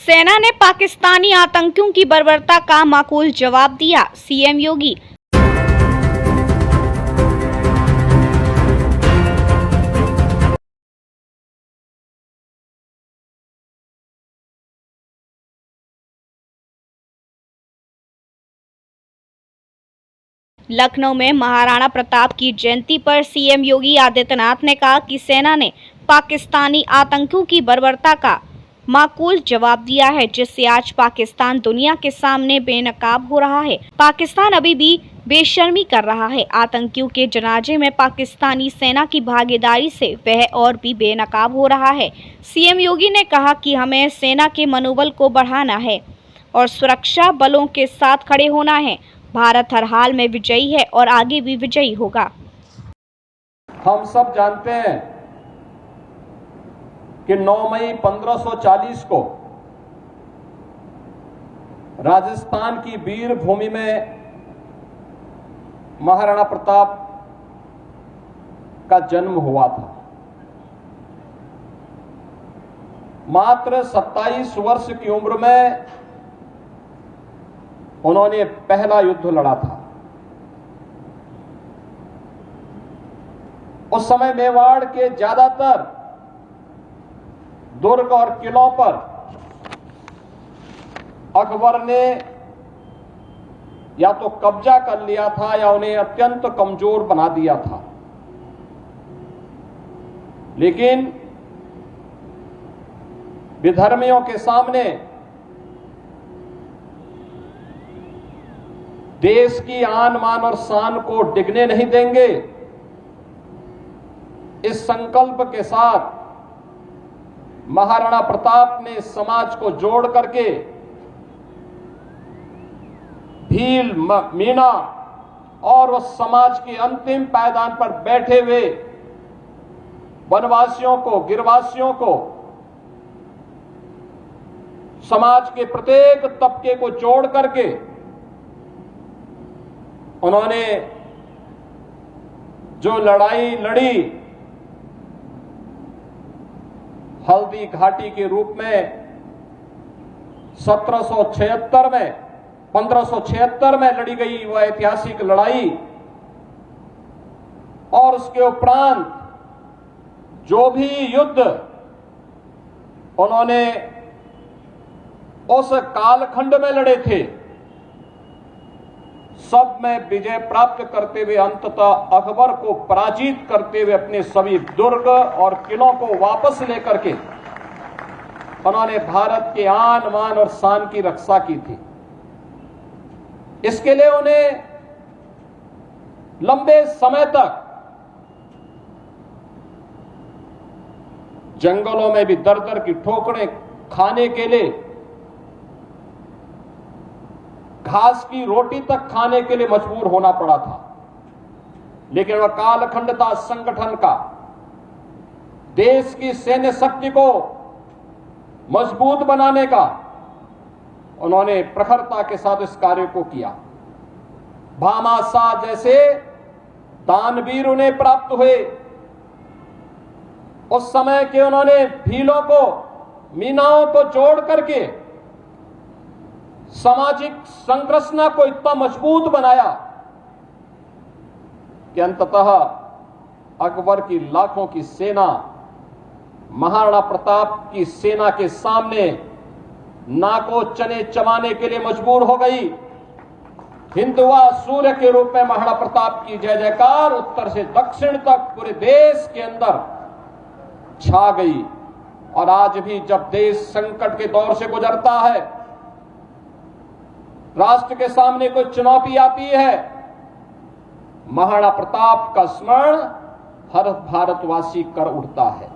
सेना ने पाकिस्तानी आतंकियों की बर्बरता का माकूल जवाब दिया। सीएम योगी। लखनऊ में महाराणा प्रताप की जयंती पर सीएम योगी आदित्यनाथ ने कहा कि सेना ने पाकिस्तानी आतंकियों की बर्बरता का माकूल जवाब दिया है, जिससे आज पाकिस्तान दुनिया के सामने बेनकाब हो रहा है। पाकिस्तान अभी भी बेशर्मी कर रहा है। आतंकियों के जनाजे में पाकिस्तानी सेना की भागीदारी से वह और भी बेनकाब हो रहा है। सीएम योगी ने कहा कि हमें सेना के मनोबल को बढ़ाना है और सुरक्षा बलों के साथ खड़े होना है। भारत हर हाल में विजयी है और आगे भी विजयी होगा। हम सब जानते हैं कि 9 मई 1540 को राजस्थान की वीर भूमि में महाराणा प्रताप का जन्म हुआ था। मात्र 27 वर्ष की उम्र में उन्होंने पहला युद्ध लड़ा था। उस समय मेवाड़ के ज्यादातर दुर्ग और किलों पर अकबर ने या तो कब्जा कर लिया था या उन्हें अत्यंत कमजोर बना दिया था। लेकिन विधर्मियों के सामने देश की आन मान और शान को डिगने नहीं देंगे, इस संकल्प के साथ महाराणा प्रताप ने समाज को जोड़ करके भील, मीणा और उस समाज के अंतिम पायदान पर बैठे हुए वनवासियों को, गिरवासियों को, समाज के प्रत्येक तबके को जोड़ करके उन्होंने जो लड़ाई लड़ी, हल्दी घाटी के रूप में 1576 में लड़ी गई वह ऐतिहासिक लड़ाई, और उसके उपरांत जो भी युद्ध उन्होंने उस कालखंड में लड़े थे, सब में विजय प्राप्त करते हुए अंततः अकबर को पराजित करते हुए अपने सभी दुर्ग और किलों को वापस लेकर के उन्होंने भारत के आन मान और शान की रक्षा की थी। इसके लिए उन्हें लंबे समय तक जंगलों में भी दर दर की ठोकरें खाने के लिए, घास की रोटी तक खाने के लिए मजबूर होना पड़ा था। लेकिन वह कालखंड था संगठन का। देश की सैन्य शक्ति को मजबूत बनाने का उन्होंने प्रखरता के साथ इस कार्य को किया। भामाशाह जैसे दानवीर उन्हें प्राप्त हुए। उस समय के उन्होंने भीलों को, मीनाओं को जोड़ करके सामाजिक संरचना को इतना मजबूत बनाया कि अंततः अकबर की लाखों की सेना महाराणा प्रताप की सेना के सामने नाको चने चबाने के लिए मजबूर हो गई। हिंदुआ सूर्य के रूप में महाराणा प्रताप की जय जयकार उत्तर से दक्षिण तक पूरे देश के अंदर छा गई। और आज भी जब देश संकट के दौर से गुजरता है, राष्ट्र के सामने कोई चुनौती आती है, महाराणा प्रताप का स्मरण हर भारतवासी कर उठता है।